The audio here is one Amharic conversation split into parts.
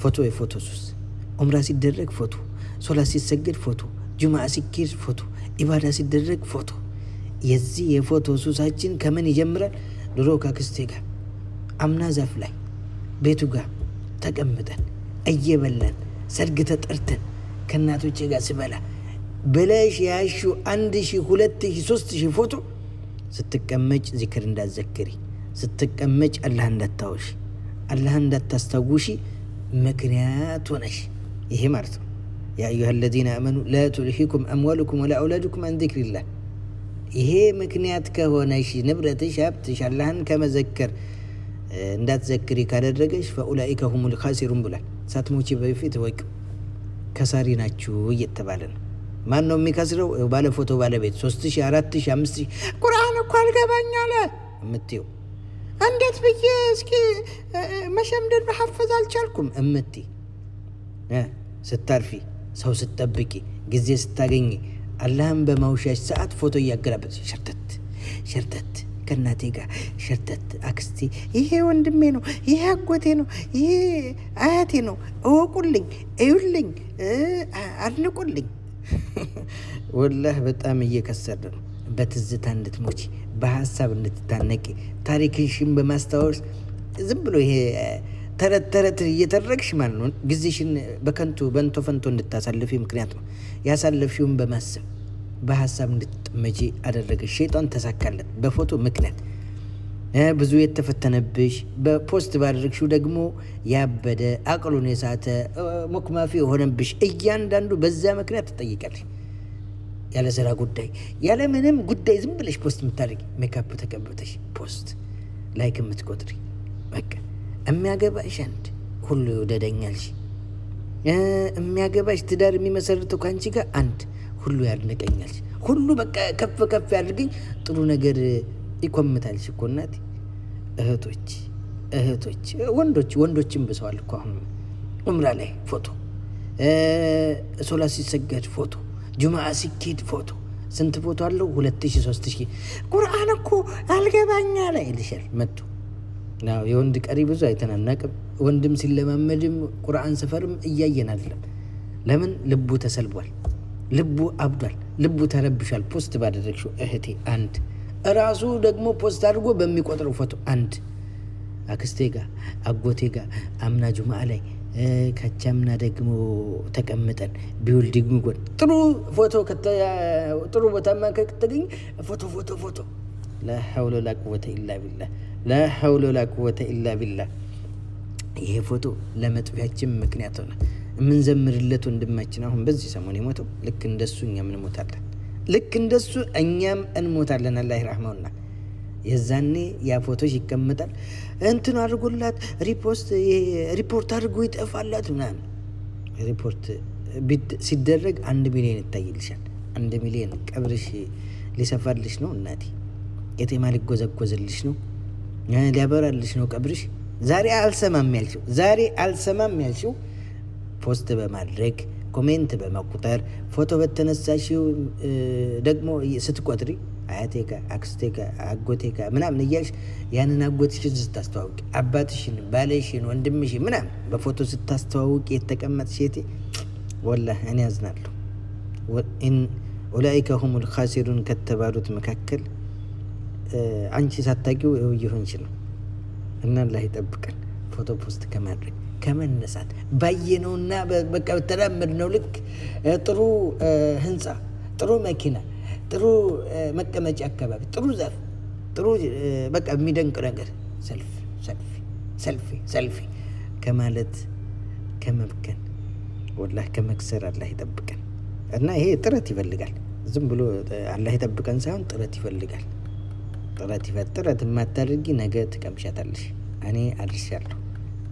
ፎቶ የፎቶ ሱስ ዑምራ ሲደረግ ፎቶ፣ ሶላት ሲሰገድ ፎቶ፣ ጁምዓ ሲኬድ ፎቶ፣ ኢባዳ ሲደረግ ፎቶ። የዚህ የፎቶ ሱሳችን ከምን ይጀምራል? ድሮ ከአክስቴ ጋር አምና ዛፍ ላይ ቤቱ ጋር ተቀምጠን እየበላን ሰርግ ተጠርተን ከእናቶቼ ጋር ስበላ ብለሽ ያሹ 1000 2000 3000 ፎቶ ስትቀመጭ ዚክር እንዳትዘክሪ፣ ስትቀመጭ አላህ እንዳታወሺ፣ አላህ እንዳታስታውሺ ምክንያት ሆነሽ። ይሄ ማለት ነው ያ አዩሃ الذين آمنوا لا تلهكم أموالكم ولا أولادكم عن ذكر الله። ይሄ ምክንያት ከሆነሽ ንብረትሽ ሀብትሽ አላህን ከመዘከር እንዳትዘክሪ ካደረገሽ فأولئك هم الخاسرون ብሏል። ሳትሞቺ በፊት ወቅ ከሳሪ ናችሁ እየተባለ ነው። ማን ነው የሚከስረው? ባለ ፎቶ ባለቤት 3000 4000 5000 ቁርአን እኮ አልገባኝ አለ እምትይው፣ እንዴት ብዬ እስኪ መሸምደድ በሐፈዝ አልቻልኩም እምትይ፣ ስታርፊ ሰው ስትጠብቂ ጊዜ ስታገኝ አላህን በማውሻሽ ሰዓት ፎቶ እያገላበጥ ሸርተት ሸርተት ከእናቴ ጋር ሸርተት፣ አክስቴ ይሄ ወንድሜ ነው፣ ይሄ አጎቴ ነው፣ ይሄ አያቴ ነው፣ እወቁልኝ፣ እዩልኝ፣ አድንቁልኝ። ወላህ በጣም እየከሰረ ነው። በትዝታ እንድትሞቺ፣ በሀሳብ እንድትታነቂ፣ ታሪክሽን በማስታወስ ዝም ብሎ ይሄ ተረት ተረት እየተረግሽ ማለት ነው ጊዜሽን በከንቱ በንቶ ፈንቶ እንድታሳልፊ ምክንያት ነው። ያሳለፍሽውን በማሰብ በሀሳብ እንድትጠመጂ አደረገሽ። ሸይጣን ተሳካለት በፎቶ ምክንያት። ብዙ የተፈተነብሽ በፖስት ባደረግሽው ደግሞ ያበደ አቅሉን የሳተ ሙክማፊ የሆነብሽ እያንዳንዱ በዛ ምክንያት ትጠይቃለሽ። ያለ ስራ ጉዳይ ያለ ምንም ጉዳይ ዝም ብለሽ ፖስት የምታደርጊ ሜካፕ ተቀብተሽ ፖስት ላይክ የምትቆጥሪ በቃ የሚያገባሽ አንድ ሁሉ ይወደደኛልሽ፣ የሚያገባሽ ትዳር የሚመሰርተው ከአንቺ ጋር አንድ ሁሉ ያድንቀኛልሽ፣ ሁሉ በቃ ከፍ ከፍ ያድርገኝ፣ ጥሩ ነገር ይኮምታልሽ እኮ እናቴ። እህቶች ወንዶችም ብሰዋል እኮ አሁን ዑምራ ላይ ፎቶ፣ ሶላት ሲሰገድ ፎቶ፣ ጁምዓ ሲኬድ ፎቶ። ስንት ፎቶ አለው? 2000 3000። ቁርአን እኮ አልገባኛ ላይ ይልሻል መጥቶ። ናው የወንድ ቀሪ ብዙ አይተናናቅም። ወንድም ሲለማመድም ቁርአን ሰፈርም እያየን አይደለም። ለምን? ልቡ ተሰልቧል፣ ልቡ አብዷል፣ ልቡ ተረብሿል። ፖስት ባደረግሽው እህቴ አንድ ራሱ ደግሞ ፖስት አድርጎ በሚቆጥረው ፎቶ አንድ አክስቴ ጋር አጎቴ ጋር አምና ጁምዓ ላይ ከቻምና ደግሞ ተቀምጠን ቢውልዲንግ ጎን ጥሩ ፎቶ ጥሩ ቦታማ ከተገኘ ፎቶ لا حول ولا قوة إلا بالله لا حول ولا قوة إلا بالله። ይሄ ፎቶ ለመጥፊያችን ምክንያት ሆነ። ምን ዘምርለት ወንድማችን አሁን በዚህ ሰሞን የሞተው ልክ እንደሱ እኛም እንሞታለን፣ ልክ እንደሱ እኛም እንሞታለን። አላህ ይርሐመውና የዛኔ ያ ፎቶሽ ይቀመጣል። እንትን አድርጎላት ሪፖርት አድርጎ ይጠፋላት ምናምን። ሪፖርት ሲደረግ 1 ሚሊዮን ይታይልሻል። 1 ሚሊዮን ቀብርሽ ሊሰፋልሽ ነው እናቴ። የቴማ ሊጎዘጎዝልሽ ነው፣ ሊያበራልሽ ነው ቀብርሽ። ዛሬ አልሰማም ያልሽው ፖስት በማድረግ ኮሜንት በመቁጠር ፎቶ በተነሳሽው ደግሞ ስትቆጥሪ አያቴ ጋር አክስቴ ጋር አጎቴ ጋር ምናምን እያልሽ ያንን አጎትሽን ስታስተዋውቂ፣ አባትሽን፣ ባለሽን፣ ወንድምሽን ምናምን በፎቶ ስታስተዋውቂ የተቀመጥሽ ሴቴ ወላሂ እኔ ያዝናለሁ። ኡላኢከ ሁሙል ኻሲሩን ከተባሉት መካከል አንቺ ሳታውቂው እየሆንሽ ነው። እና አላህ ይጠብቀን ፎቶ ፖስት ከማድረግ ከመነሳት ባየነውና በቃ በተላመድነው ልክ ጥሩ ህንፃ፣ ጥሩ መኪና፣ ጥሩ መቀመጫ አካባቢ፣ ጥሩ ዛፍ፣ ጥሩ በቃ የሚደንቅ ነገር ሰልፊ ከማለት ከመብከን ወላሂ ከመክሰር አላህ ይጠብቀን። እና ይሄ ጥረት ይፈልጋል። ዝም ብሎ አላህ ይጠብቀን ሳይሆን ጥረት ይፈልጋል። ጥረት የማታደርጊ ነገ ትቀምሻታለሽ።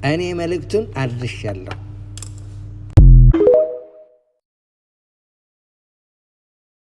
እኔ መልእክቱን አድርሻለሁ።